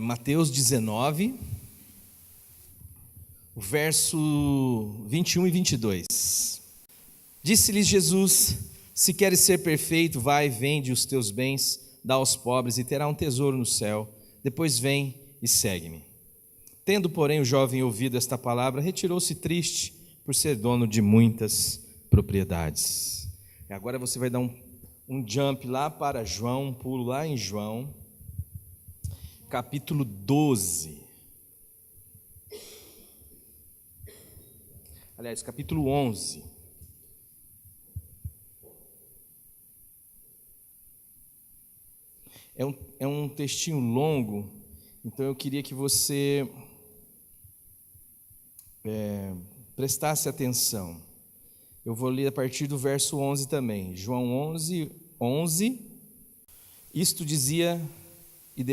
Mateus 19, o verso 21 e 22. Disse-lhes Jesus: se queres ser perfeito, vai, vende os teus bens, dá aos pobres e terá um tesouro no céu. Depois vem e segue-me. Tendo, porém, o jovem ouvido esta palavra, retirou-se triste por ser dono de muitas propriedades. Agora você vai dar um jump lá para João, um pulo lá em João, capítulo 12. Aliás, capítulo 11. É um textinho longo, então eu queria que você prestasse atenção. Eu vou ler a partir do verso 11 também. João 11, 11. Isto dizia e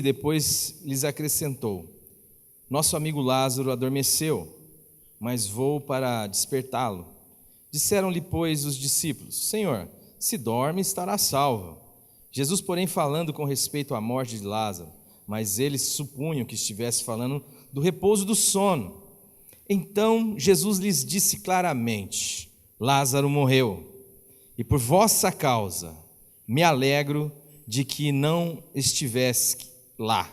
depois lhes acrescentou: nosso amigo Lázaro adormeceu, mas vou para despertá-lo. Disseram-lhe, pois, os discípulos: Senhor, se dorme, estará salvo. Jesus, porém, falando com respeito à morte de Lázaro, mas eles supunham que estivesse falando do repouso do sono. Então Jesus lhes disse claramente: Lázaro morreu, e por vossa causa me alegro de que não estivesse lá,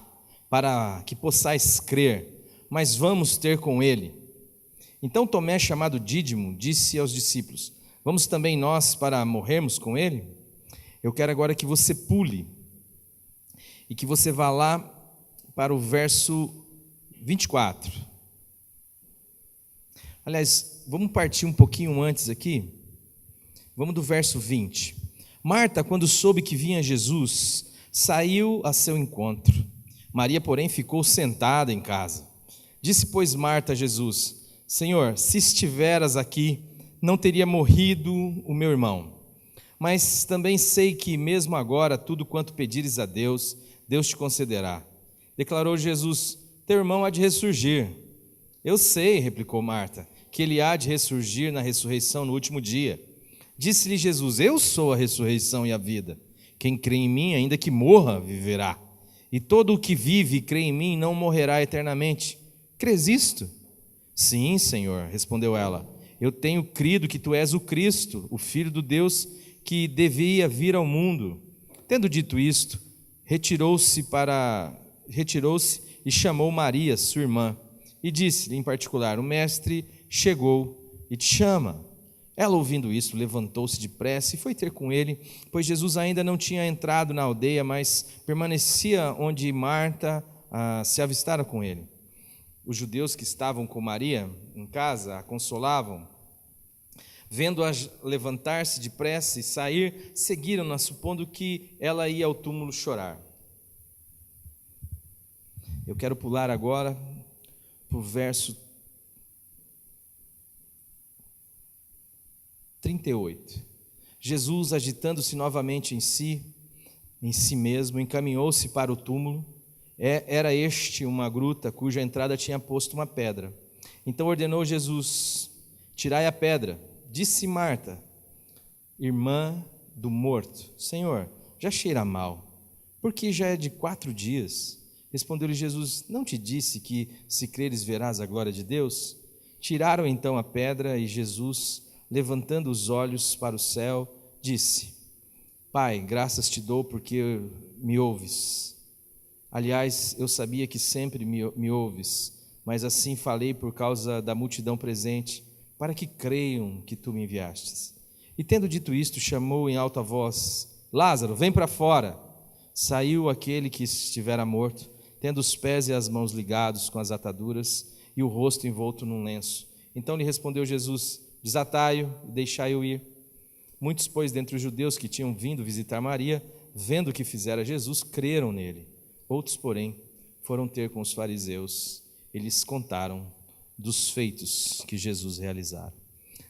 para que possais crer, mas vamos ter com ele. Então Tomé, chamado Dídimo, disse aos discípulos: vamos também nós para morrermos com ele? Eu quero agora que você pule e que você vá lá para o verso 24. Aliás, vamos partir um pouquinho antes aqui. Vamos do verso 20. Marta, quando soube que vinha Jesus, saiu a seu encontro. Maria, porém, ficou sentada em casa. Disse, pois, Marta a Jesus: Senhor, se estiveras aqui, não teria morrido o meu irmão. Mas também sei que, mesmo agora, tudo quanto pedires a Deus, Deus te concederá. Declarou Jesus: teu irmão há de ressurgir. Eu sei, replicou Marta, que ele há de ressurgir na ressurreição no último dia. Disse-lhe Jesus: eu sou a ressurreição e a vida. Quem crê em mim, ainda que morra, viverá. E todo o que vive e crê em mim não morrerá eternamente. Crês isto? Sim, Senhor, respondeu ela. Eu tenho crido que tu és o Cristo, o Filho do Deus que devia vir ao mundo. Tendo dito isto, retirou-se e chamou Maria, sua irmã, e disse-lhe em particular: o mestre chegou e te chama. Ela, ouvindo isso, levantou-se depressa e foi ter com ele, pois Jesus ainda não tinha entrado na aldeia, mas permanecia onde Marta se avistara com ele. Os judeus que estavam com Maria em casa a consolavam. Vendo-a levantar-se depressa e sair, seguiram-na, supondo que ela ia ao túmulo chorar. Eu quero pular agora para o verso 38. Jesus, agitando-se novamente em si mesmo, encaminhou-se para o túmulo. Era este uma gruta cuja entrada tinha posto uma pedra. Então ordenou Jesus: tirai a pedra. Disse Marta, irmã do morto: Senhor, já cheira mal, porque já é de 4 dias. Respondeu-lhe Jesus: não te disse que, se creres, verás a glória de Deus? Tiraram então a pedra e Jesus, levantando os olhos para o céu, disse: Pai, graças te dou porque me ouves. Aliás, eu sabia que sempre me ouves, mas assim falei por causa da multidão presente, para que creiam que tu me enviastes. E tendo dito isto, chamou em alta voz: Lázaro, vem para fora. Saiu aquele que estivera morto, tendo os pés e as mãos ligados com as ataduras e o rosto envolto num lenço. Então lhe respondeu Jesus: desatai-o e deixai-o ir. Muitos, pois, dentre os judeus que tinham vindo visitar Maria, vendo o que fizera Jesus, creram nele. Outros, porém, foram ter com os fariseus e lhes contaram dos feitos que Jesus realizara.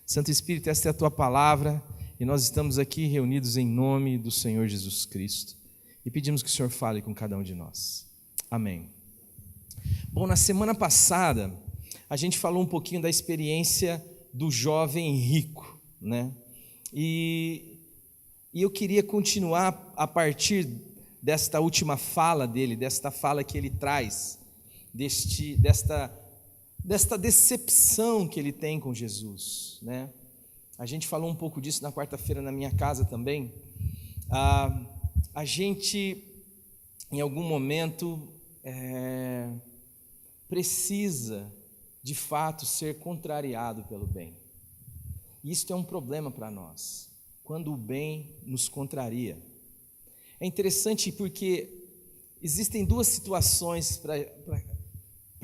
Santo Espírito, esta é a tua palavra e nós estamos aqui reunidos em nome do Senhor Jesus Cristo e pedimos que o Senhor fale com cada um de nós. Amém. Bom, na semana passada a gente falou um pouquinho da experiência do jovem rico, né? E eu queria continuar a partir desta última fala dele, desta fala que ele traz, desta decepção que ele tem com Jesus, né? A gente falou um pouco disso na quarta-feira na minha casa também. A gente, em algum momento, precisa, de fato, ser contrariado pelo bem. Isso é um problema para nós, quando o bem nos contraria. É interessante porque existem duas situações para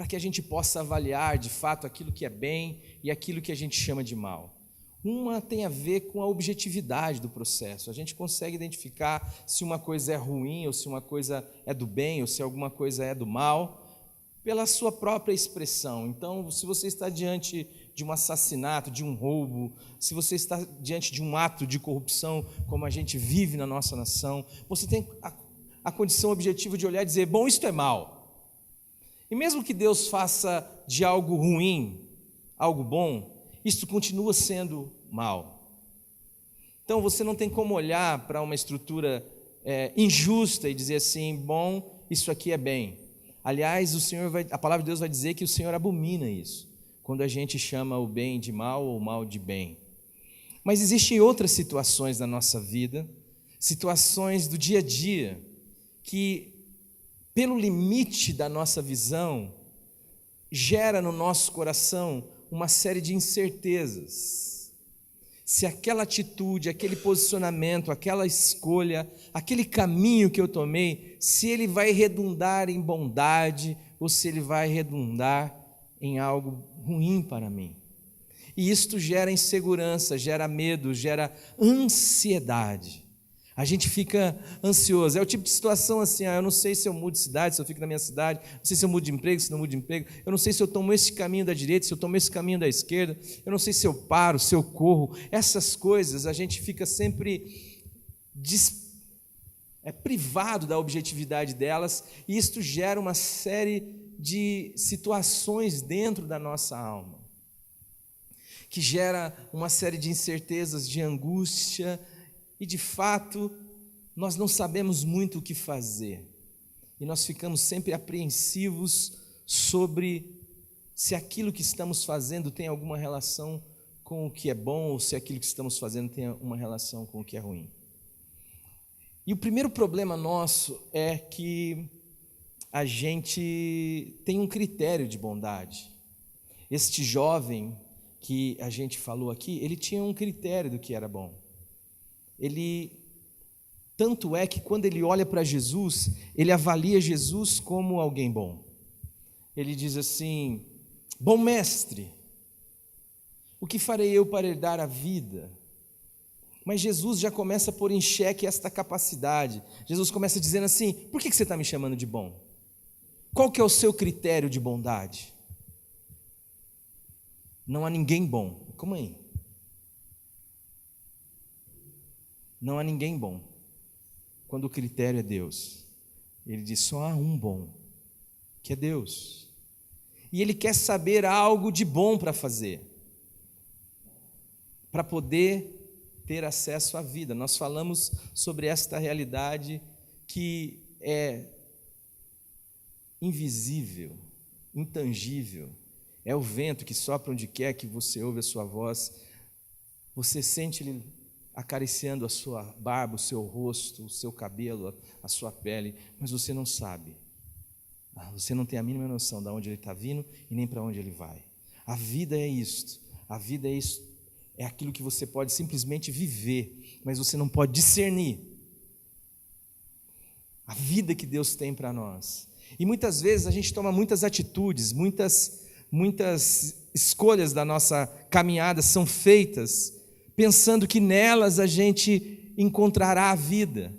que a gente possa avaliar, de fato, aquilo que é bem e aquilo que a gente chama de mal. Uma tem a ver com a objetividade do processo. A gente consegue identificar se uma coisa é ruim, ou se uma coisa é do bem, ou se alguma coisa é do mal, pela sua própria expressão. Então, se você está diante de um assassinato, de um roubo, se você está diante de um ato de corrupção, como a gente vive na nossa nação, você tem a condição objetiva de olhar e dizer, bom, isto é mal. E mesmo que Deus faça de algo ruim, algo bom, isto continua sendo mal. Então, você não tem como olhar para uma estrutura injusta e dizer assim, bom, isso aqui é bem. Aliás, a palavra de Deus vai dizer que o Senhor abomina isso, quando a gente chama o bem de mal ou o mal de bem. Mas existem outras situações na nossa vida, situações do dia a dia, que, pelo limite da nossa visão, gera no nosso coração uma série de incertezas. Se aquela atitude, aquele posicionamento, aquela escolha, aquele caminho que eu tomei, se ele vai redundar em bondade ou se ele vai redundar em algo ruim para mim. E isto gera insegurança, gera medo, gera ansiedade. A gente fica ansioso. É o tipo de situação assim, eu não sei se eu mudo de cidade, se eu fico na minha cidade, não sei se eu mudo de emprego, se não mudo de emprego, eu não sei se eu tomo esse caminho da direita, se eu tomo esse caminho da esquerda, eu não sei se eu paro, se eu corro. Essas coisas a gente fica sempre privado da objetividade delas, e isto gera uma série de situações dentro da nossa alma, que gera uma série de incertezas, de angústia, e de fato nós não sabemos muito o que fazer, e nós ficamos sempre apreensivos sobre se aquilo que estamos fazendo tem alguma relação com o que é bom, ou se aquilo que estamos fazendo tem uma relação com o que é ruim. E o primeiro problema nosso é que a gente tem um critério de bondade. Este jovem que a gente falou aqui, ele tinha um critério do que era bom. Tanto é que quando ele olha para Jesus, ele avalia Jesus como alguém bom. Ele diz assim, bom mestre, o que farei eu para herdar a vida? Mas Jesus já começa a pôr em xeque esta capacidade. Jesus começa dizendo assim, por que você está me chamando de bom? Qual que é o seu critério de bondade? Não há ninguém bom. Como aí? Não há ninguém bom. Quando o critério é Deus. Ele diz, só há um bom, que é Deus. E Ele quer saber algo de bom para fazer, para poder ter acesso à vida. Nós falamos sobre esta realidade que é invisível, intangível. É o vento que sopra onde quer que você ouve a sua voz. Você sente ele acariciando a sua barba, o seu rosto, o seu cabelo, a sua pele, mas você não sabe. Você não tem a mínima noção de onde ele está vindo e nem para onde ele vai. A vida é isto. A vida é isto. É aquilo que você pode simplesmente viver, mas você não pode discernir. A vida que Deus tem para nós. E muitas vezes a gente toma muitas atitudes, muitas escolhas da nossa caminhada são feitas pensando que nelas a gente encontrará a vida,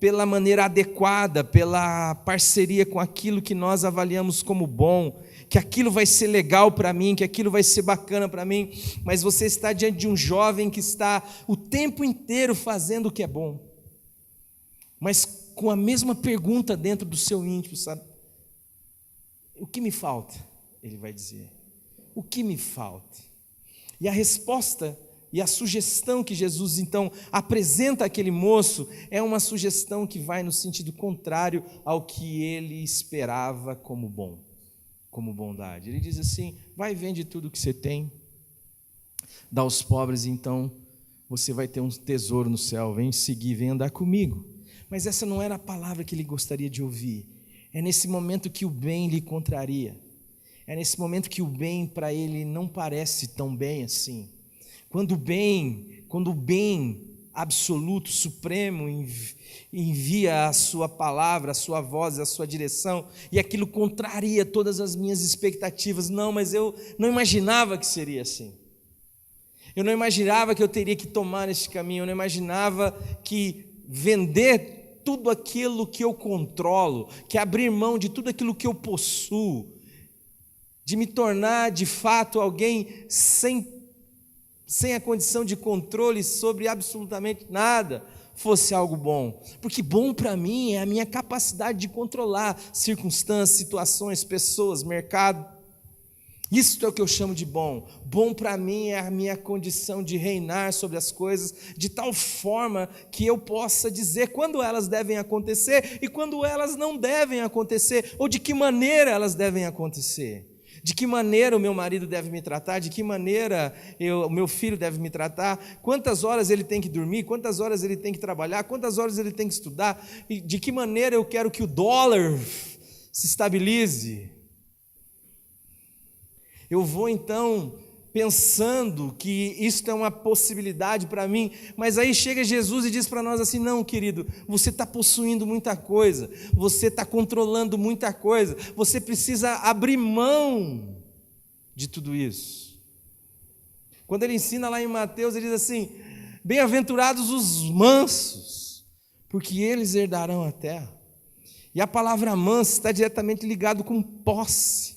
pela maneira adequada, pela parceria com aquilo que nós avaliamos como bom, que aquilo vai ser legal para mim, que aquilo vai ser bacana para mim, mas você está diante de um jovem que está o tempo inteiro fazendo o que é bom, mas com a mesma pergunta dentro do seu íntimo, sabe? O que me falta? Ele vai dizer, o que me falta? E a resposta E a sugestão que Jesus então apresenta àquele moço é uma sugestão que vai no sentido contrário ao que ele esperava como bom, como bondade. Ele diz assim: vai, vende tudo que você tem, dá aos pobres, então você vai ter um tesouro no céu, vem seguir, vem andar comigo. Mas essa não era a palavra que ele gostaria de ouvir. É nesse momento que o bem lhe contraria. É nesse momento que o bem para ele não parece tão bem assim. Quando o bem absoluto, supremo, envia a sua palavra, a sua voz, a sua direção, e aquilo contraria todas as minhas expectativas. Não, mas eu não imaginava que seria assim. Eu não imaginava que eu teria que tomar esse caminho. Eu não imaginava que vender tudo aquilo que eu controlo, que abrir mão de tudo aquilo que eu possuo, de me tornar de fato alguém sem a condição de controle sobre absolutamente nada, fosse algo bom. Porque bom para mim é a minha capacidade de controlar circunstâncias, situações, pessoas, mercado. Isso é o que eu chamo de bom. Bom para mim é a minha condição de reinar sobre as coisas de tal forma que eu possa dizer quando elas devem acontecer e quando elas não devem acontecer, ou de que maneira elas devem acontecer. De que maneira o meu marido deve me tratar, de que maneira o meu filho deve me tratar, quantas horas ele tem que dormir, quantas horas ele tem que trabalhar, quantas horas ele tem que estudar, e de que maneira eu quero que o dólar se estabilize. Eu vou então pensando que isso é uma possibilidade para mim, mas aí chega Jesus e diz para nós assim: não, querido, você está possuindo muita coisa, você está controlando muita coisa, você precisa abrir mão de tudo isso. Quando ele ensina lá em Mateus, ele diz assim: bem-aventurados os mansos, porque eles herdarão a terra. E a palavra manso está diretamente ligado com posse.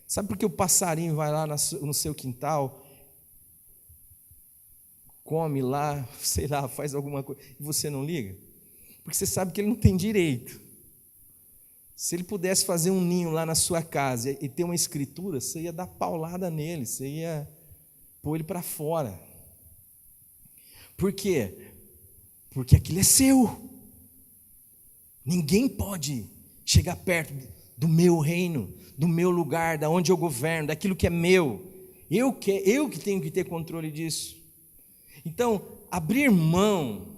Sabe por que o passarinho vai lá no seu quintal, come lá, sei lá, faz alguma coisa, e você não liga? Porque você sabe que ele não tem direito. Se ele pudesse fazer um ninho lá na sua casa e ter uma escritura, você ia dar paulada nele, você ia pôr ele para fora. Por quê? Porque aquilo é seu. Ninguém pode chegar perto do meu reino, do meu lugar, da onde eu governo, daquilo que é meu. Eu que tenho que ter controle disso. Então, abrir mão.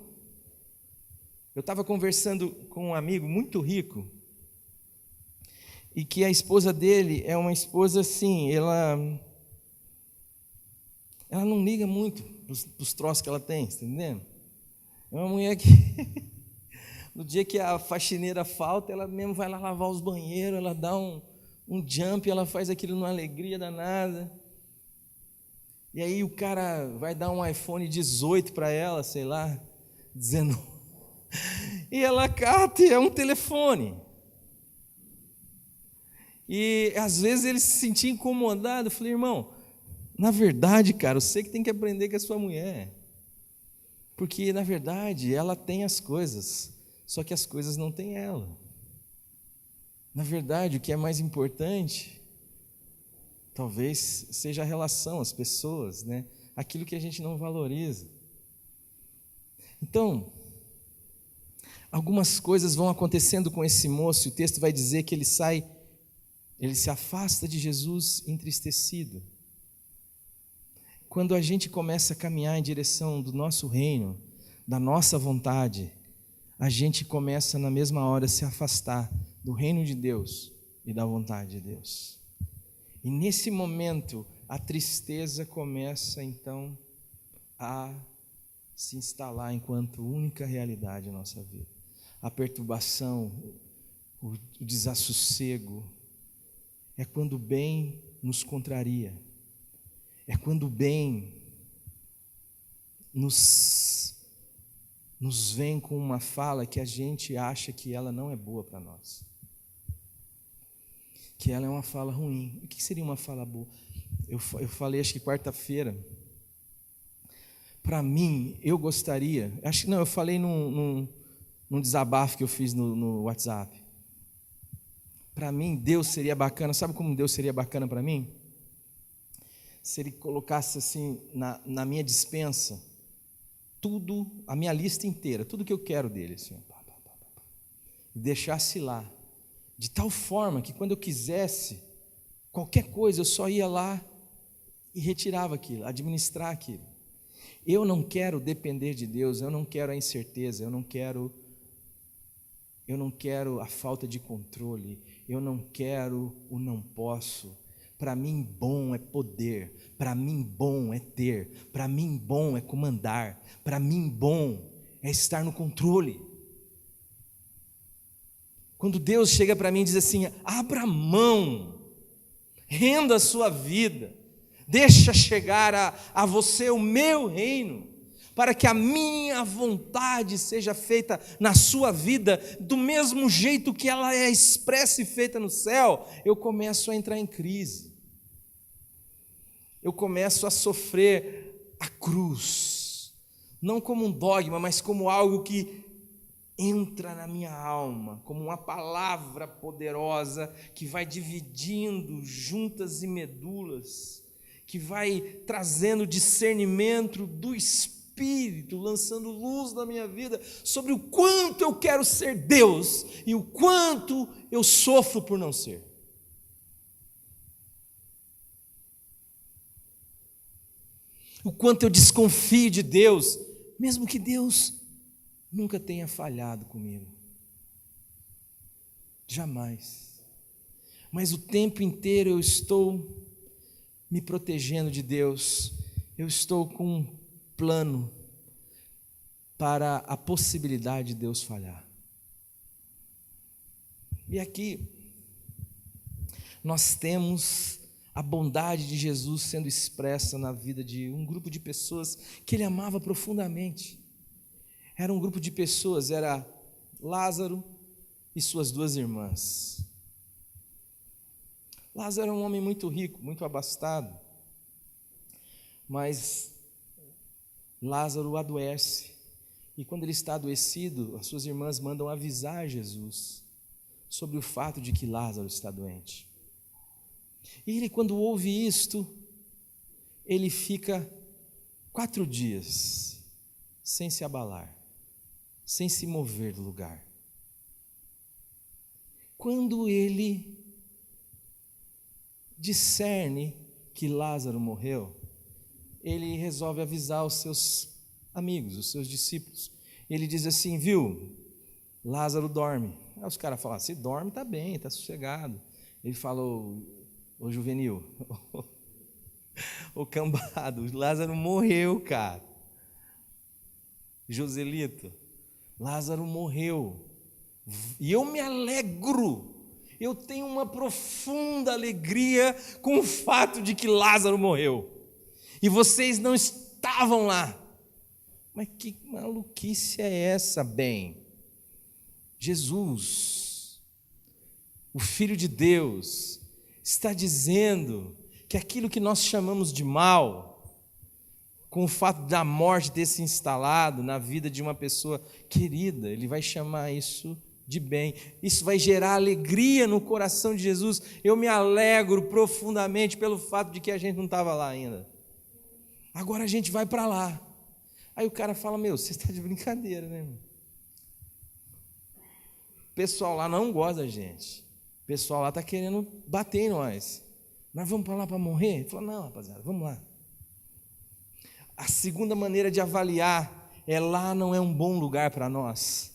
Eu estava conversando com um amigo muito rico, e que a esposa dele é uma esposa assim, ela não liga muito dos troços que ela tem, está entendendo? É uma mulher que no dia que a faxineira falta, ela mesmo vai lá lavar os banheiros, ela dá um jump, ela faz aquilo numa alegria danada. E aí o cara vai dar um iPhone 18 para ela, sei lá, 19. E ela cata, e é um telefone. E às vezes ele se sentia incomodado. Eu falei: irmão, na verdade, cara, você que tem que aprender com a sua mulher. Porque na verdade ela tem as coisas, só que as coisas não têm ela. Na verdade, o que é mais importante, talvez seja a relação, as pessoas, né? Aquilo que a gente não valoriza. Então, algumas coisas vão acontecendo com esse moço, e o texto vai dizer que ele se afasta de Jesus entristecido. Quando a gente começa a caminhar em direção do nosso reino, da nossa vontade, a gente começa na mesma hora a se afastar do reino de Deus e da vontade de Deus. E nesse momento, a tristeza começa então a se instalar enquanto única realidade na nossa vida. A perturbação, o desassossego, é quando o bem nos contraria, é quando o bem nos vem com uma fala que a gente acha que ela não é boa para nós, que ela é uma fala ruim. O que seria uma fala boa? Eu falei, acho que quarta-feira, para mim, eu gostaria, eu falei num desabafo que eu fiz no WhatsApp. Para mim, Deus seria bacana. Sabe como Deus seria bacana para mim? se Ele colocasse assim na minha despensa, tudo, a minha lista inteira, tudo que eu quero dele, assim, e deixasse lá, de tal forma que quando eu quisesse qualquer coisa, eu só ia lá e retirava aquilo, administrar aquilo. Eu não quero depender de Deus, eu não quero a incerteza, eu não quero a falta de controle, eu não quero o não posso. Para mim bom é poder, para mim bom é ter, para mim bom é comandar, para mim bom é estar no controle. Quando Deus chega para mim e diz assim: abra mão, renda a sua vida, deixa chegar a você o meu reino, para que a minha vontade seja feita na sua vida, do mesmo jeito que ela é expressa e feita no céu, eu começo a entrar em crise, eu começo a sofrer a cruz, não como um dogma, mas como algo que entra na minha alma, como uma palavra poderosa, que vai dividindo juntas e medulas, que vai trazendo discernimento do Espírito, lançando luz na minha vida, sobre o quanto eu quero ser Deus, e o quanto eu sofro por não ser. O quanto eu desconfio de Deus, mesmo que Deus nunca tenha falhado comigo. Jamais. Mas o tempo inteiro eu estou me protegendo de Deus, eu estou com um plano para a possibilidade de Deus falhar. E aqui nós temos a bondade de Jesus sendo expressa na vida de um grupo de pessoas que Ele amava profundamente. Era um grupo de pessoas, era Lázaro e suas duas irmãs. Lázaro era um homem muito rico, muito abastado, mas Lázaro adoece, e quando ele está adoecido, as suas irmãs mandam avisar Jesus sobre o fato de que Lázaro está doente. E ele, quando ouve isto, ele fica 4 dias sem se abalar, sem se mover do lugar. Quando ele discerne que Lázaro morreu, ele resolve avisar os seus amigos, os seus discípulos. Ele diz assim: viu, Lázaro dorme. Aí os caras falam: se dorme, está bem, está sossegado. Ele falou: ô juvenil, ô cambado, Lázaro morreu, cara. Joselito, Lázaro morreu, e eu me alegro, eu tenho uma profunda alegria com o fato de que Lázaro morreu, e vocês não estavam lá. Mas que maluquice é essa, bem? Jesus, o Filho de Deus, está dizendo que aquilo que nós chamamos de mal, com o fato da morte ter se instalado na vida de uma pessoa querida, Ele vai chamar isso de bem. Isso vai gerar alegria no coração de Jesus. Eu me alegro profundamente pelo fato de que a gente não estava lá ainda. Agora a gente vai para lá. Aí o cara fala: meu, você está de brincadeira, né? O pessoal lá não gosta da gente. O pessoal lá está querendo bater em nós. Nós vamos para lá para morrer? Ele falou: não, rapaziada, vamos lá. A segunda maneira de avaliar é: lá não é um bom lugar para nós.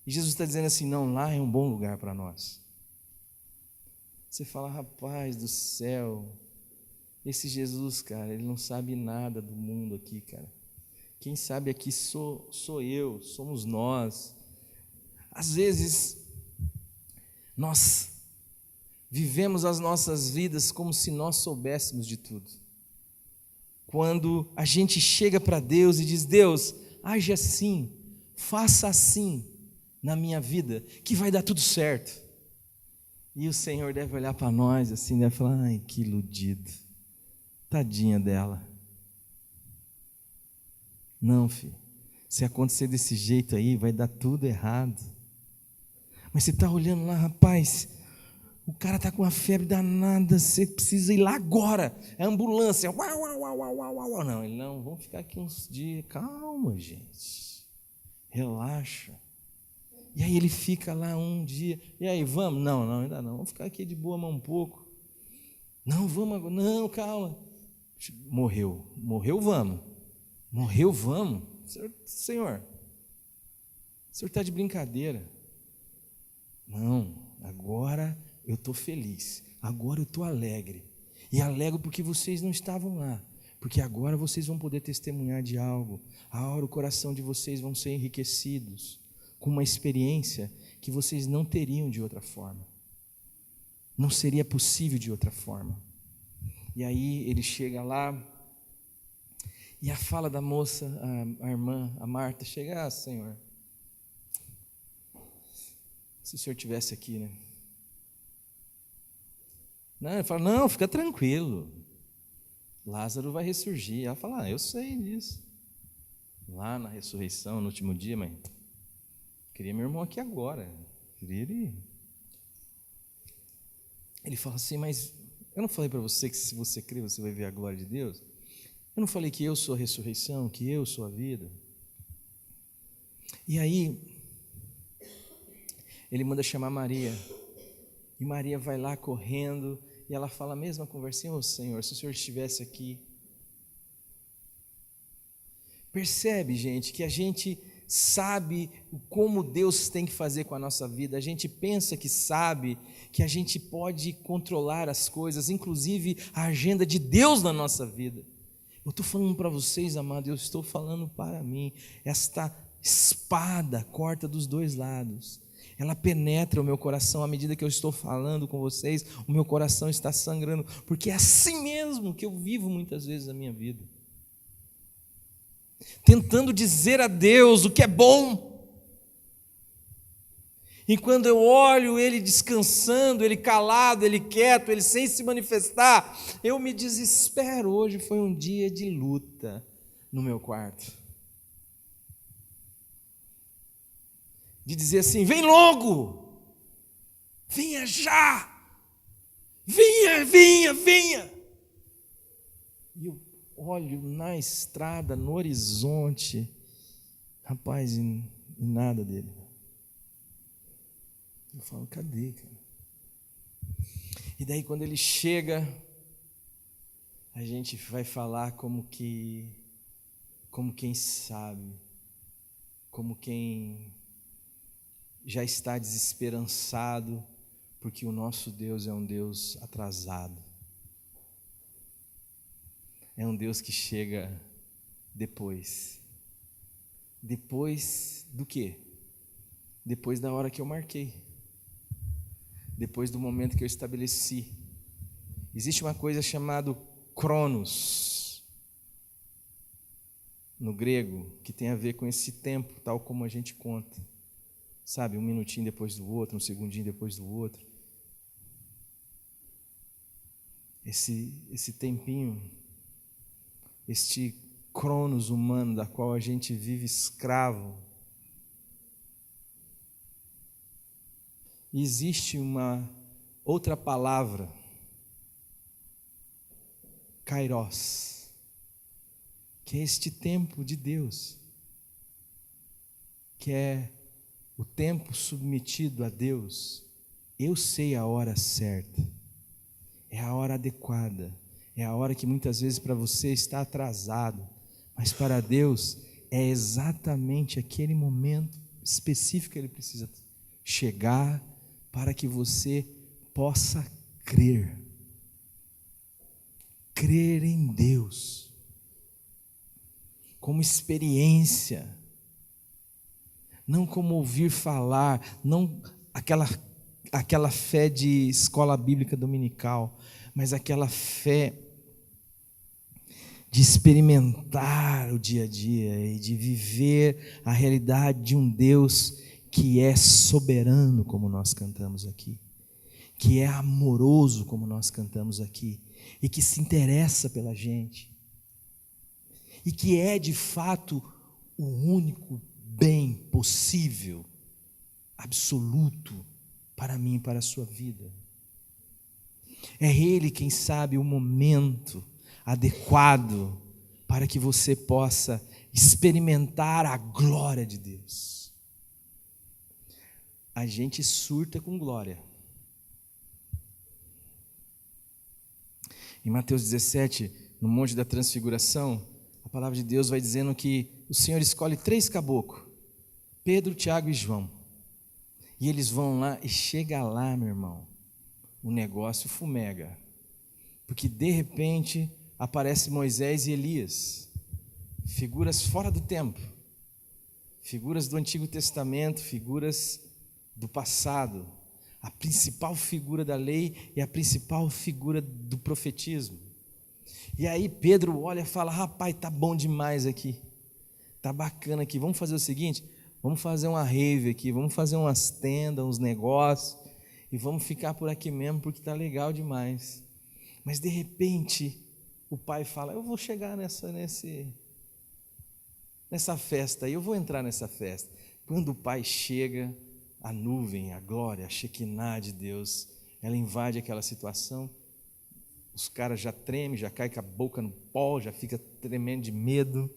E Jesus está dizendo assim: não, lá é um bom lugar para nós. Você fala: rapaz do céu, esse Jesus, cara, ele não sabe nada do mundo aqui, cara. Quem sabe aqui sou eu, somos nós. Às vezes, nós vivemos as nossas vidas como se nós soubéssemos de tudo. Quando a gente chega para Deus e diz: Deus, age assim, faça assim na minha vida, que vai dar tudo certo. E o Senhor deve olhar para nós assim, deve falar: ai, que iludido, tadinha dela. Não, filho, se acontecer desse jeito aí, vai dar tudo errado. Mas você está olhando lá, rapaz, O cara está com uma febre danada, você precisa ir lá agora. É ambulância. Uau, uau, uau, uau, uau, uau. Não, ele não, vamos ficar aqui uns dias. Calma, gente. Relaxa. E aí ele fica lá um dia. E aí, vamos? Não, ainda não. Vamos ficar aqui de boa mais um pouco. Não, vamos agora. Não, calma. Morreu, vamos. Morreu, vamos. Senhor, o senhor está de brincadeira. Não, agora eu estou feliz. Agora eu estou alegre. E alegre porque vocês não estavam lá. Porque agora vocês vão poder testemunhar de algo. Agora o coração de vocês vão ser enriquecidos com uma experiência que vocês não teriam de outra forma. Não seria possível de outra forma. E aí ele chega lá, e a fala da moça, a irmã, a Marta, chega: Senhor, se o senhor estivesse aqui, né? Não, ele fala: não, fica tranquilo, Lázaro vai ressurgir. Ela fala: eu sei disso. Lá na ressurreição, no último dia, mãe, queria meu irmão aqui agora. Queria ele. Ele fala assim: mas eu não falei para você que se você crer, você vai ver a glória de Deus? Eu não falei que eu sou a ressurreição, que eu sou a vida? E aí, ele manda chamar Maria. E Maria vai lá correndo, e ela fala a mesma conversinha: ô Senhor, se o Senhor estivesse aqui. Percebe, gente, que a gente sabe como Deus tem que fazer com a nossa vida. A gente pensa que sabe, que a gente pode controlar as coisas, inclusive a agenda de Deus na nossa vida. Eu estou falando para vocês, amados, eu estou falando para mim. Esta espada corta dos dois lados. Ela penetra o meu coração. À medida que eu estou falando com vocês, o meu coração está sangrando, porque é assim mesmo que eu vivo muitas vezes a minha vida, tentando dizer a Deus o que é bom. E quando eu olho Ele descansando, Ele calado, Ele quieto, Ele sem se manifestar, eu me desespero. Hoje foi um dia de luta no meu quarto, de dizer assim: vem logo, venha já, venha. E eu olho na estrada, no horizonte, rapaz, e nada dele. Eu falo: cadê, cara? E daí quando ele chega, a gente vai falar como quem sabe, como quem já está desesperançado, porque o nosso Deus é um Deus atrasado. É um Deus que chega depois. Depois do quê? Depois da hora que eu marquei. Depois do momento que eu estabeleci. Existe uma coisa chamada Cronos, no grego, que tem a ver com esse tempo, tal como a gente conta. Sabe, um minutinho depois do outro, um segundinho depois do outro. Esse tempinho, este Cronos humano, da qual a gente vive escravo. E existe uma outra palavra, Kairos, que é este tempo de Deus, que é o tempo submetido a Deus. Eu sei a hora certa, é a hora adequada, é a hora que muitas vezes para você está atrasado, mas para Deus é exatamente aquele momento específico que Ele precisa chegar para que você possa crer em Deus, como experiência, não como ouvir falar, não aquela fé de escola bíblica dominical, mas aquela fé de experimentar o dia a dia e de viver a realidade de um Deus que é soberano, como nós cantamos aqui, que é amoroso, como nós cantamos aqui, e que se interessa pela gente, e que é de fato o único bem possível, absoluto, para mim e para a sua vida. É Ele quem sabe o momento adequado para que você possa experimentar a glória de Deus. A gente surta com glória. Em Mateus 17, no Monte da Transfiguração, a palavra de Deus vai dizendo que o Senhor escolhe 3 caboclos, Pedro, Tiago e João. E eles vão lá e chega lá, meu irmão, o negócio fumega. Porque de repente aparece Moisés e Elias, figuras fora do tempo, figuras do Antigo Testamento, figuras do passado. A principal figura da lei e a principal figura do profetismo. E aí Pedro olha e fala: rapaz, tá bom demais aqui, tá bacana aqui, vamos fazer o seguinte, vamos fazer uma rave aqui, vamos fazer umas tendas, uns negócios, e vamos ficar por aqui mesmo, porque tá legal demais. Mas de repente o pai fala: eu vou chegar nessa festa aí, eu vou entrar nessa festa. Quando o pai chega, a nuvem, a glória, a Shekinah de Deus, ela invade aquela situação, os caras já tremem, já caem com a boca no pó, já fica tremendo de medo.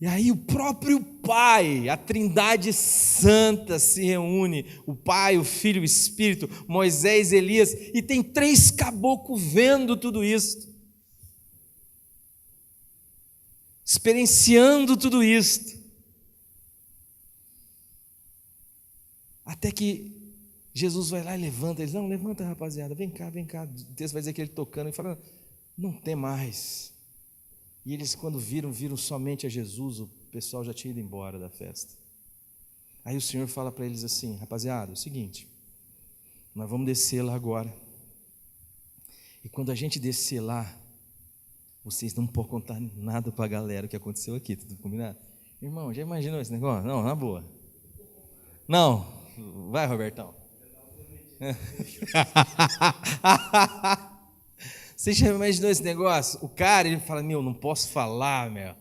E aí o próprio Pai, a Trindade Santa se reúne, o Pai, o Filho, o Espírito, Moisés, Elias, e tem 3 caboclos vendo tudo isso, experienciando tudo isso. Até que Jesus vai lá e levanta eles. Não, levanta, rapaziada, vem cá, vem cá. O texto vai dizer que ele tocando e fala: não tem mais. E eles, quando viram somente a Jesus, o pessoal já tinha ido embora da festa. Aí o Senhor fala para eles assim: rapaziada, é o seguinte, nós vamos descer lá agora. E quando a gente descer lá, vocês não podem contar nada para a galera o que aconteceu aqui, tudo combinado? Irmão, já imaginou esse negócio? Não, na boa. Não, vai, Robertão. Você já imaginou esse negócio? O cara, ele fala: meu, não posso falar, meu.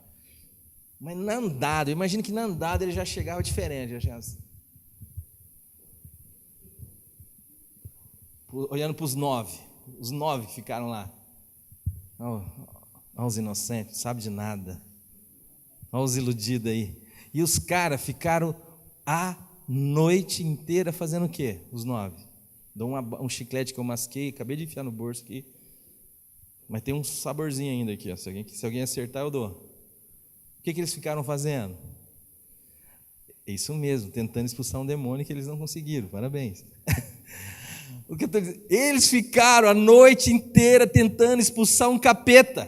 Mas na andada, eu imagino que na andada ele já chegava diferente, já chegava assim, olhando para os 9 que ficaram lá. Olha os inocentes, não sabe de nada. Olha os iludidos aí. E os caras ficaram a noite inteira fazendo o quê? Os 9. Dou um chiclete que eu masquei, acabei de enfiar no bolso aqui. Mas tem um saborzinho ainda aqui, ó. Se alguém acertar, eu dou. O que eles ficaram fazendo? É isso mesmo, tentando expulsar um demônio que eles não conseguiram. Parabéns. O que eu estou dizendo? Eles ficaram a noite inteira tentando expulsar um capeta.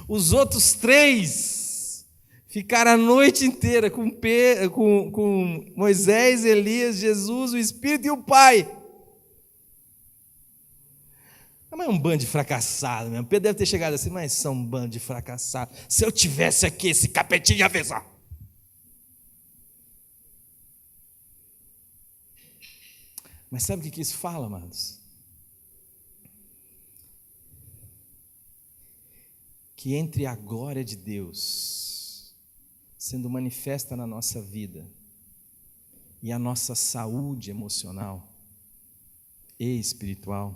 Os outros 3 ficaram a noite inteira com Moisés, Elias, Jesus, o Espírito e o Pai. Mas é um bando de fracassado mesmo. Pedro deve ter chegado assim: mas são um bando de fracassados. Se eu tivesse aqui, esse capetinho ia avisar. Mas sabe o que isso fala, amados? Que entre a glória de Deus sendo manifesta na nossa vida e a nossa saúde emocional e espiritual,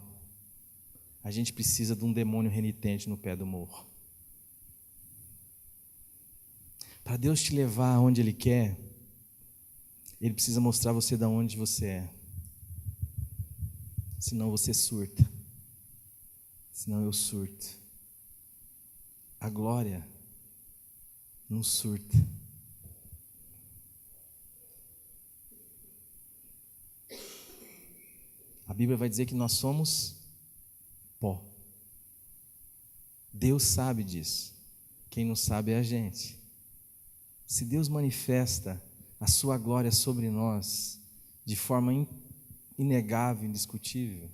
a gente precisa de um demônio renitente no pé do morro. Para Deus te levar aonde Ele quer, Ele precisa mostrar você de onde você é. Senão você surta. Senão eu surto. A glória não surta. A Bíblia vai dizer que nós somos pó. Deus sabe disso. Quem não sabe é a gente. Se Deus manifesta a sua glória sobre nós de forma inegável, indiscutível.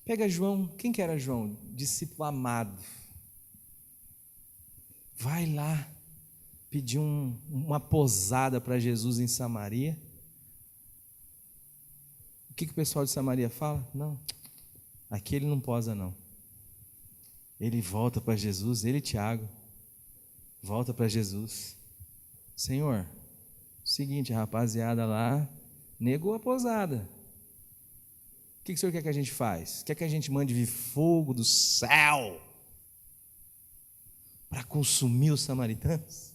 Pega João. Quem que era João? Discípulo amado. Vai lá pedir uma posada para Jesus em Samaria. O que o pessoal de Samaria fala? Não, aqui ele não posa não. Ele volta para Jesus, ele e Tiago, volta para Jesus. Senhor, seguinte, a rapaziada lá negou a posada. O que o Senhor quer que a gente faça? Quer que a gente mande vir fogo do céu para consumir os samaritanos?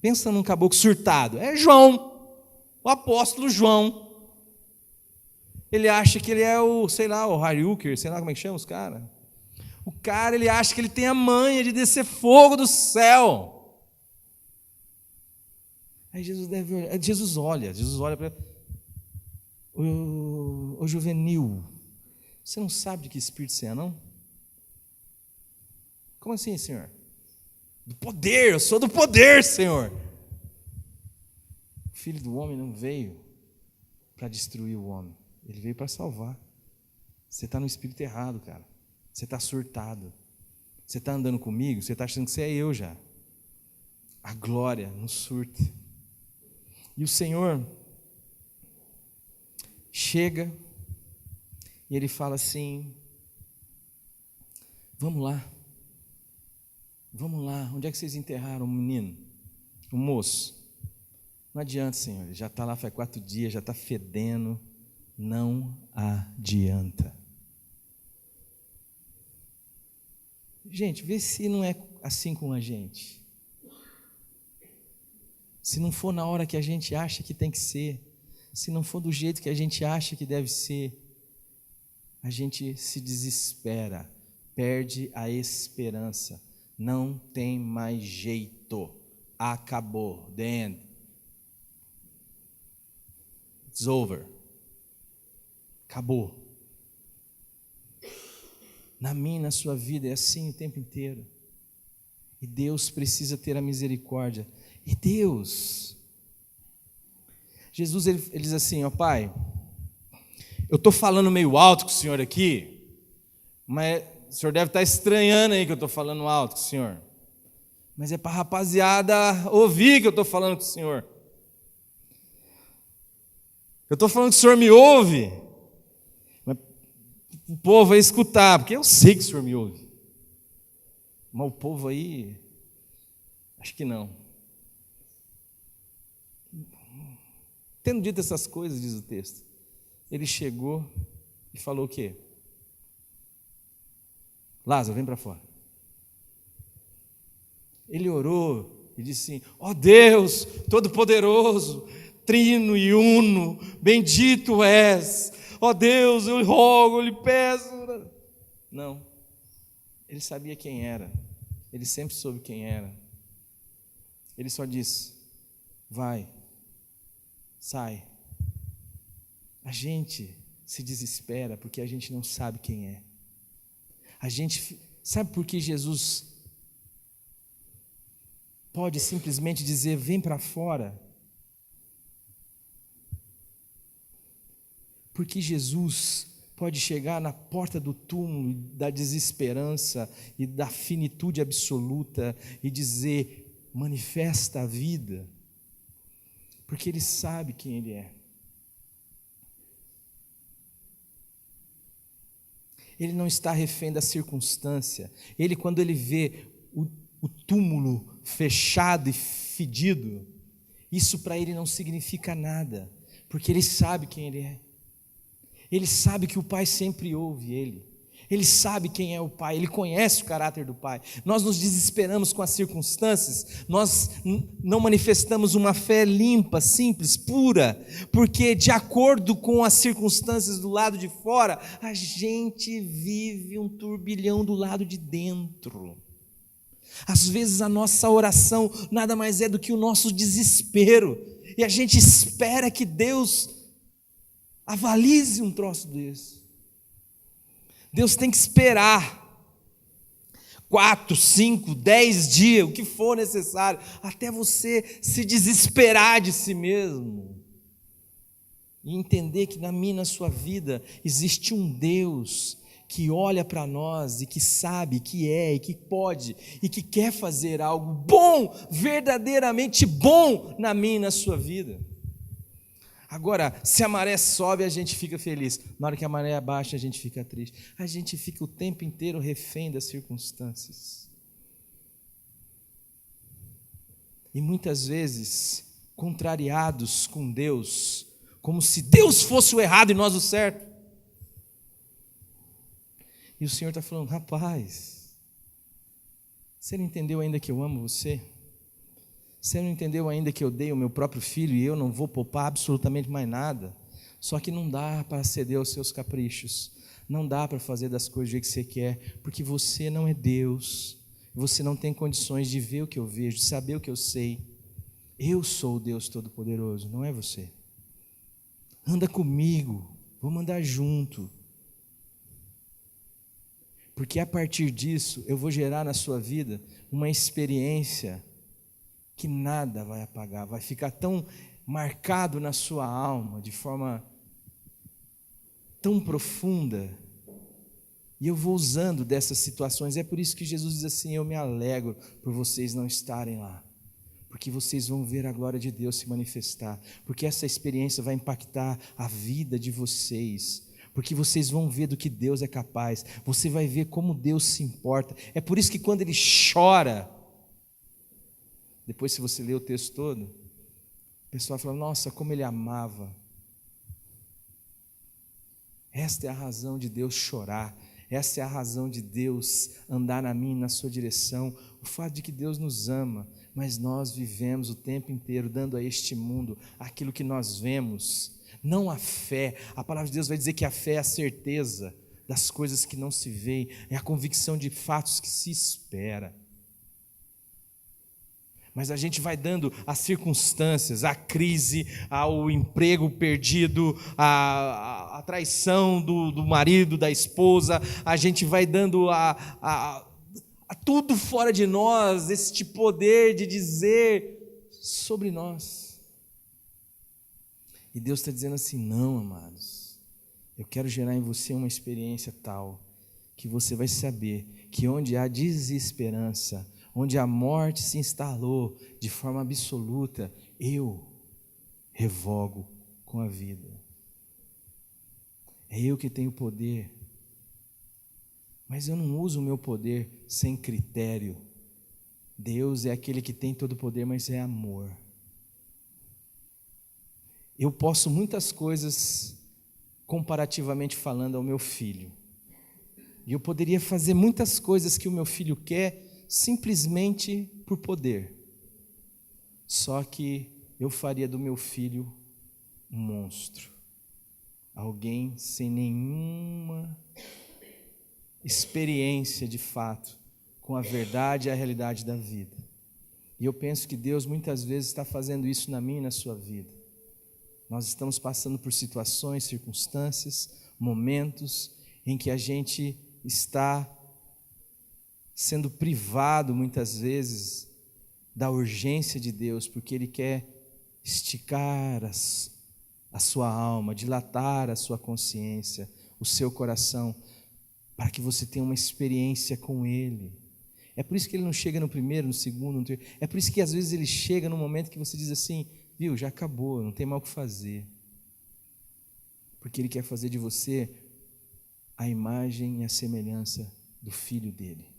Pensa num caboclo surtado. É João, o apóstolo João. Ele acha que ele é o, sei lá, o Haryuker, sei lá como é que chama os caras. O cara, ele acha que ele tem a manha de descer fogo do céu. Aí Jesus deve olhar, Jesus olha para o juvenil. Você não sabe de que espírito você é, não? Como assim, Senhor? Do poder, eu sou do poder, Senhor. O Filho do homem não veio para destruir o homem, ele veio para salvar. Você está no espírito errado, cara. Você está surtado. Você está andando comigo, você está achando que você é eu já. A glória no surto. E o Senhor chega e Ele fala assim: vamos lá, onde é que vocês enterraram o menino, o moço? Não adianta, Senhor, ele já está lá faz 4 dias, já está fedendo, não adianta. Gente, vê se não é assim com a gente. Se não for na hora que a gente acha que tem que ser, se não for do jeito que a gente acha que deve ser, a gente se desespera, perde a esperança, não tem mais jeito, acabou, the end, it's over, acabou. Na minha e na sua vida é assim o tempo inteiro. E Deus precisa ter a misericórdia. E Deus, Jesus, ele diz assim: ó Pai, eu estou falando meio alto com o Senhor aqui, mas o Senhor deve estar estranhando aí que eu estou falando alto com o Senhor. Mas é para a rapaziada ouvir que eu estou falando com o Senhor. Eu estou falando que o Senhor me ouve. O povo vai escutar, porque eu sei que o Senhor me ouve. Mas o povo aí, acho que não. Tendo dito essas coisas, diz o texto, ele chegou e falou o quê? Lázaro, vem para fora. Ele orou e disse assim: ó Deus Todo-Poderoso, Trino e Uno, bendito és. Ó Deus, eu rogo, eu lhe peço. Não, ele sabia quem era, ele sempre soube quem era. Ele só disse: vai, sai. A gente se desespera porque a gente não sabe quem é. A gente sabe por que Jesus pode simplesmente dizer: vem para fora? Porque Jesus pode chegar na porta do túmulo da desesperança e da finitude absoluta e dizer: manifesta a vida, porque Ele sabe quem Ele é. Ele não está refém da circunstância. Ele, quando Ele vê o túmulo fechado e fedido, isso para Ele não significa nada, porque Ele sabe quem Ele é. Ele sabe que o Pai sempre ouve Ele. Ele sabe quem é o Pai, Ele conhece o caráter do Pai. Nós nos desesperamos com as circunstâncias, nós não manifestamos uma fé limpa, simples, pura, porque de acordo com as circunstâncias do lado de fora, a gente vive um turbilhão do lado de dentro. Às vezes a nossa oração nada mais é do que o nosso desespero, e a gente espera que Deus avalize um troço desse. Deus tem que esperar 4, 5, 10 dias, o que for necessário, até você se desesperar de si mesmo e entender que na minha e na sua vida existe um Deus que olha para nós e que sabe que é e que pode e que quer fazer algo bom, verdadeiramente bom na minha e na sua vida. Agora, se a maré sobe, a gente fica feliz. Na hora que a maré abaixa, a gente fica triste. A gente fica o tempo inteiro refém das circunstâncias. E muitas vezes, contrariados com Deus, como se Deus fosse o errado e nós o certo. E o Senhor está falando: rapaz, você não entendeu ainda que eu amo você? Você não entendeu ainda que eu dei o meu próprio filho e eu não vou poupar absolutamente mais nada? Só que não dá para ceder aos seus caprichos, não dá para fazer das coisas do jeito que você quer, porque você não é Deus, você não tem condições de ver o que eu vejo, de saber o que eu sei. Eu sou o Deus Todo-Poderoso, não é você. Anda comigo, vamos andar junto, porque a partir disso eu vou gerar na sua vida uma experiência que nada vai apagar, vai ficar tão marcado na sua alma, de forma tão profunda, e eu vou usando dessas situações. É por isso que Jesus diz assim: eu me alegro por vocês não estarem lá, porque vocês vão ver a glória de Deus se manifestar, porque essa experiência vai impactar a vida de vocês, porque vocês vão ver do que Deus é capaz, você vai ver como Deus se importa. É por isso que quando Ele chora, depois se você ler o texto todo, o pessoal fala: nossa, como Ele amava. Esta é a razão de Deus chorar, essa é a razão de Deus andar na minha e na sua direção, o fato de que Deus nos ama, mas nós vivemos o tempo inteiro dando a este mundo aquilo que nós vemos, não a fé. A palavra de Deus vai dizer que a fé é a certeza das coisas que não se veem, é a convicção de fatos que se espera. Mas a gente vai dando as circunstâncias, a crise, ao emprego perdido, a traição do marido, da esposa, a gente vai dando a tudo fora de nós, este poder de dizer sobre nós. E Deus está dizendo assim: não, amados, eu quero gerar em você uma experiência tal, que você vai saber que onde há desesperança, onde a morte se instalou de forma absoluta, eu revogo com a vida. É eu que tenho poder, mas eu não uso o meu poder sem critério. Deus é aquele que tem todo o poder, mas é amor. Eu posso muitas coisas, comparativamente falando, ao meu filho, e eu poderia fazer muitas coisas que o meu filho quer, simplesmente por poder. Só que eu faria do meu filho um monstro, alguém sem nenhuma experiência de fato com a verdade e a realidade da vida. E eu penso que Deus muitas vezes está fazendo isso na minha e na sua vida. Nós estamos passando por situações, circunstâncias, momentos em que a gente está sendo privado muitas vezes da urgência de Deus, porque Ele quer esticar a sua alma, dilatar a sua consciência, o seu coração, para que você tenha uma experiência com Ele. É por isso que Ele não chega no primeiro, no segundo, no terceiro. É por isso que às vezes Ele chega no momento que você diz assim: viu, já acabou, não tem mais o que fazer. Porque Ele quer fazer de você a imagem e a semelhança do Filho dEle.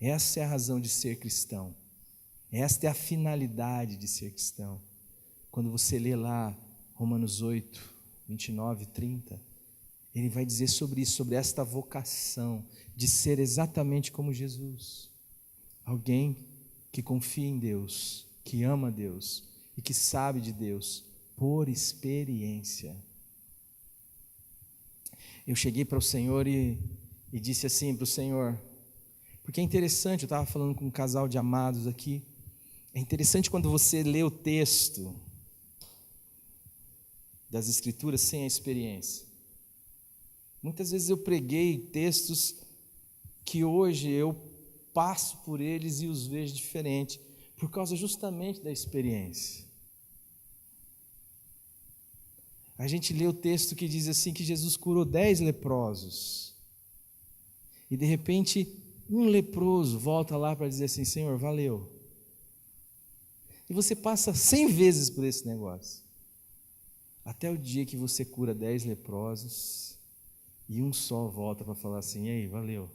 Essa é a razão de ser cristão. Esta é a finalidade de ser cristão. Quando você lê lá Romanos 8, 29 e 30, ele vai dizer sobre isso, sobre esta vocação de ser exatamente como Jesus. Alguém que confia em Deus, que ama Deus e que sabe de Deus por experiência. Eu cheguei para o Senhor e disse assim para o Senhor, porque é interessante, eu estava falando com um casal de amados aqui, é interessante quando você lê o texto das Escrituras sem a experiência. Muitas vezes eu preguei textos que hoje eu passo por eles e os vejo diferente, por causa justamente da experiência. A gente lê o texto que diz assim, que Jesus curou 10 leprosos, e de repente um leproso volta lá para dizer assim: Senhor, valeu. E você passa 100 vezes por esse negócio, até o dia que você cura 10 leprosos, e um só volta para falar assim: ei, valeu.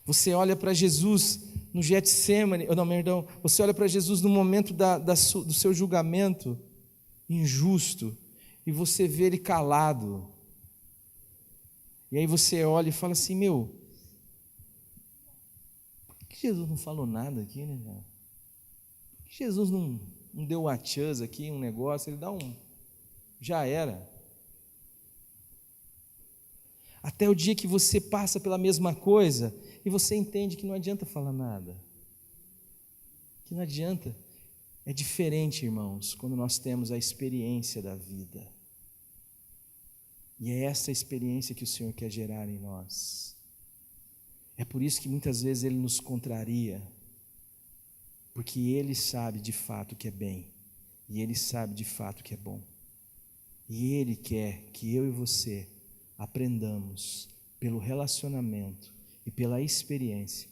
Você olha para Jesus no Getsemane, você olha para Jesus no momento do seu julgamento injusto, e você vê Ele calado, E aí você olha e fala assim, meu, por que Jesus não falou nada aqui, né, cara? Por que Jesus não deu uma tchuz aqui, um negócio, ele dá um, já era. Até o dia que você passa pela mesma coisa e você entende que não adianta falar nada. Que não adianta. É diferente, irmãos, quando nós temos a experiência da vida. E é essa experiência que o Senhor quer gerar em nós. É por isso que muitas vezes Ele nos contraria, porque Ele sabe de fato o que é bem, e Ele sabe de fato o que é bom. E Ele quer que eu e você aprendamos, pelo relacionamento e pela experiência,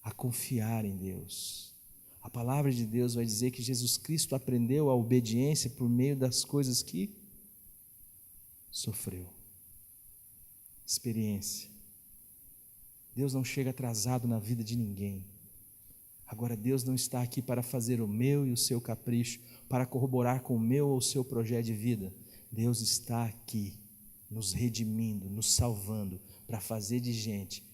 a confiar em Deus. A palavra de Deus vai dizer que Jesus Cristo aprendeu a obediência por meio das coisas que sofreu. Experiência. Deus não chega atrasado na vida de ninguém. Agora, Deus não está aqui para fazer o meu e o seu capricho, para corroborar com o meu ou o seu projeto de vida. Deus está aqui, nos redimindo, nos salvando, para fazer de gente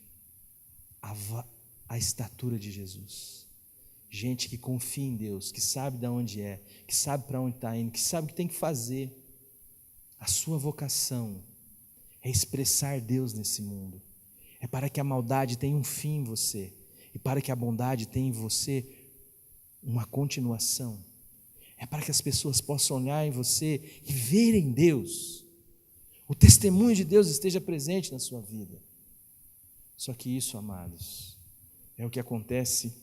a estatura de Jesus. Gente que confia em Deus, que sabe de onde é, que sabe para onde está indo, que sabe o que tem que fazer. A sua vocação é expressar Deus nesse mundo. É para que a maldade tenha um fim em você, e para que a bondade tenha em você uma continuação. É para que as pessoas possam olhar em você e verem Deus. O testemunho de Deus esteja presente na sua vida. Só que isso, amados, é o que acontece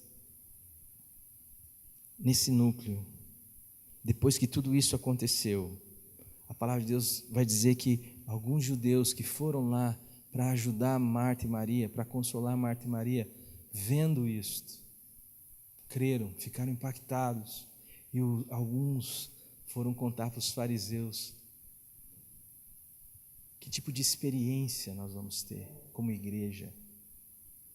nesse núcleo. Depois que tudo isso aconteceu, a palavra de Deus vai dizer que alguns judeus que foram lá para ajudar Marta e Maria, para consolar Marta e Maria, vendo isto, creram, ficaram impactados, e alguns foram contar para os fariseus. Que tipo de experiência nós vamos ter como igreja,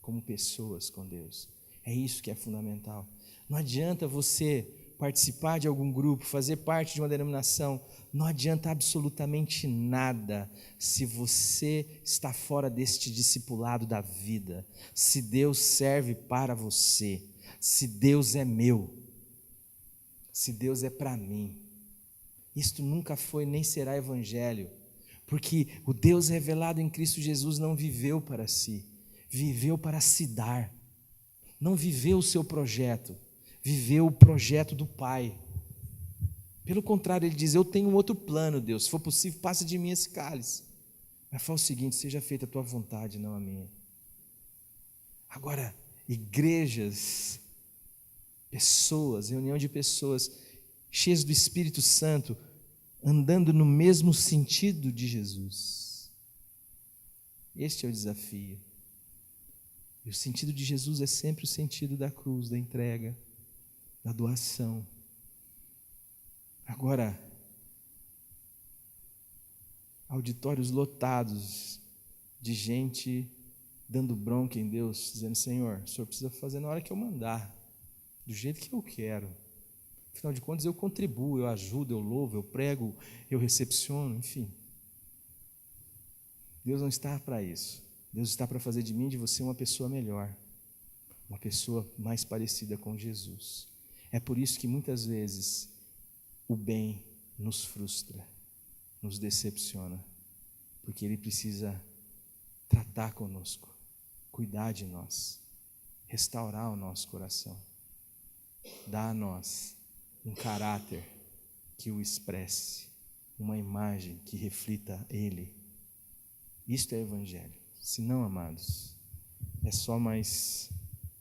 como pessoas com Deus? É isso que é fundamental. Não adianta você participar de algum grupo, fazer parte de uma denominação, não adianta absolutamente nada se você está fora deste discipulado da vida, se Deus serve para você, se Deus é meu, se Deus é para mim. Isto nunca foi nem será evangelho, porque o Deus revelado em Cristo Jesus não viveu para si, viveu para se dar, não viveu o seu projeto, viveu o projeto do Pai. Pelo contrário, ele diz, eu tenho um outro plano, Deus, se for possível, passa de mim esse cálice, mas fala o seguinte, seja feita a tua vontade, não a minha. Agora, igrejas, pessoas, reunião de pessoas cheias do Espírito Santo, andando no mesmo sentido de Jesus. Este é o desafio. E o sentido de Jesus é sempre o sentido da cruz, da entrega, da doação. Agora, auditórios lotados de gente dando bronca em Deus, dizendo, Senhor, o Senhor precisa fazer na hora que eu mandar, do jeito que eu quero. Afinal de contas, eu contribuo, eu ajudo, eu louvo, eu prego, eu recepciono, enfim. Deus não está para isso. Deus está para fazer de mim e de você uma pessoa melhor, uma pessoa mais parecida com Jesus. É por isso que muitas vezes o bem nos frustra, nos decepciona, porque Ele precisa tratar conosco, cuidar de nós, restaurar o nosso coração, dar a nós um caráter que o expresse, uma imagem que reflita Ele. Isto é Evangelho. Se não, amados, é só mais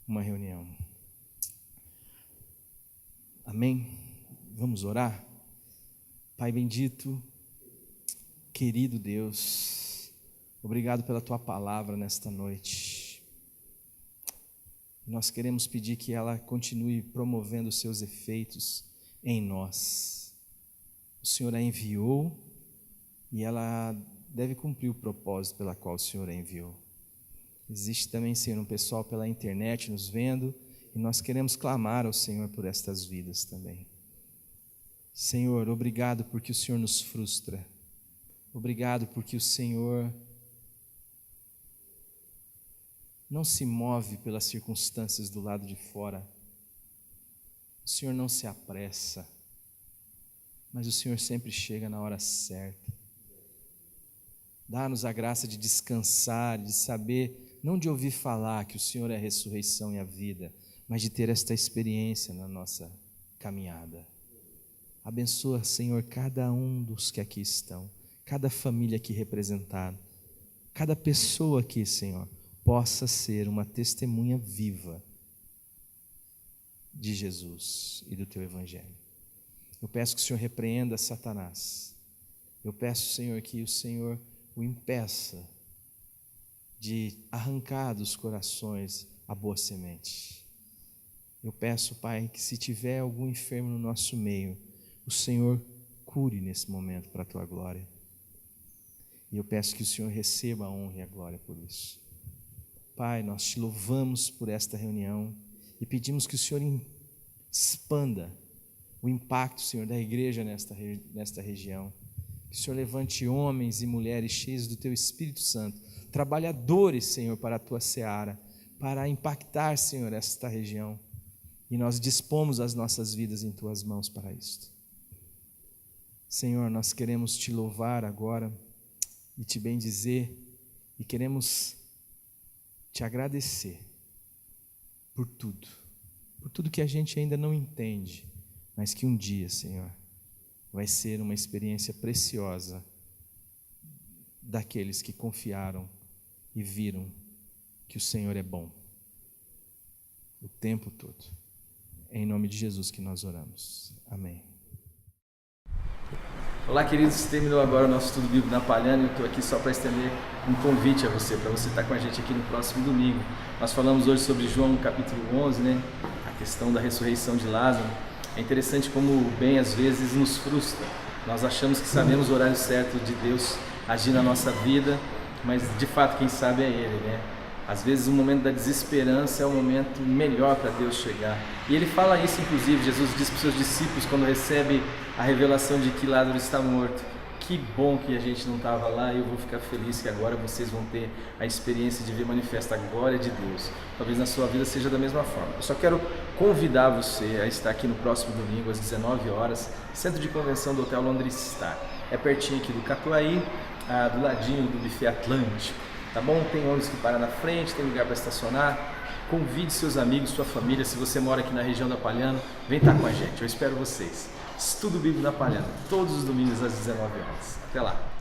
uma reunião. Amém? Vamos orar? Pai bendito, querido Deus, obrigado pela Tua palavra nesta noite. Nós queremos pedir que ela continue promovendo os seus efeitos em nós. O Senhor a enviou e ela deve cumprir o propósito pela qual o Senhor a enviou. Existe também, Senhor, um pessoal pela internet nos vendo e nós queremos clamar ao Senhor por estas vidas também. Senhor, obrigado porque o Senhor nos frustra. Obrigado porque o Senhor não se move pelas circunstâncias do lado de fora. O Senhor não se apressa, mas o Senhor sempre chega na hora certa. Dá-nos a graça de descansar, de saber, não de ouvir falar que o Senhor é a ressurreição e a vida, mas de ter esta experiência na nossa caminhada. Abençoa, Senhor, cada um dos que aqui estão, cada família aqui representada, cada pessoa aqui, Senhor, possa ser uma testemunha viva de Jesus e do Teu Evangelho. Eu peço que o Senhor repreenda Satanás. Eu peço, Senhor, que o Senhor o impeça de arrancar dos corações a boa semente. Eu peço, Pai, que se tiver algum enfermo no nosso meio, o Senhor cure nesse momento para a Tua glória. E eu peço que o Senhor receba a honra e a glória por isso. Pai, nós Te louvamos por esta reunião e pedimos que o Senhor expanda o impacto, Senhor, da igreja nesta região. Que o Senhor levante homens e mulheres cheios do Teu Espírito Santo, trabalhadores, Senhor, para a Tua seara, para impactar, Senhor, esta região. E nós dispomos as nossas vidas em Tuas mãos para isto. Senhor, nós queremos Te louvar agora e Te bendizer e queremos Te agradecer por tudo que a gente ainda não entende, mas que um dia, Senhor, vai ser uma experiência preciosa daqueles que confiaram e viram que o Senhor é bom o tempo todo. É em nome de Jesus que nós oramos. Amém. Olá, queridos, terminou agora o nosso Estudo Bíblico na Palhana e eu estou aqui só para estender um convite a você, para você estar com a gente aqui no próximo domingo. Nós falamos hoje sobre João capítulo 11, a questão da ressurreição de Lázaro. É interessante como bem às vezes nos frustra. Nós achamos que sabemos o horário certo de Deus agir na nossa vida, mas de fato quem sabe é Ele, Às vezes o momento da desesperança é o momento melhor para Deus chegar. E Ele fala isso, inclusive, Jesus diz para os seus discípulos quando recebe a revelação de que Lázaro está morto: que bom que a gente não estava lá, e eu vou ficar feliz que agora vocês vão ter a experiência de ver manifesta a glória de Deus. Talvez na sua vida seja da mesma forma. Eu só quero convidar você a estar aqui no próximo domingo às 19 horas, Centro de Convenção do Hotel Londres Star. É pertinho aqui do Catuaí, do ladinho do Buffet Atlântico. Tá bom? Tem ônibus que para na frente, tem lugar para estacionar. Convide seus amigos, sua família. Se você mora aqui na região da Palhana, vem estar com a gente. Eu espero vocês. Estudo Bíblico na Palhana, todos os domingos às 19 horas. Até lá!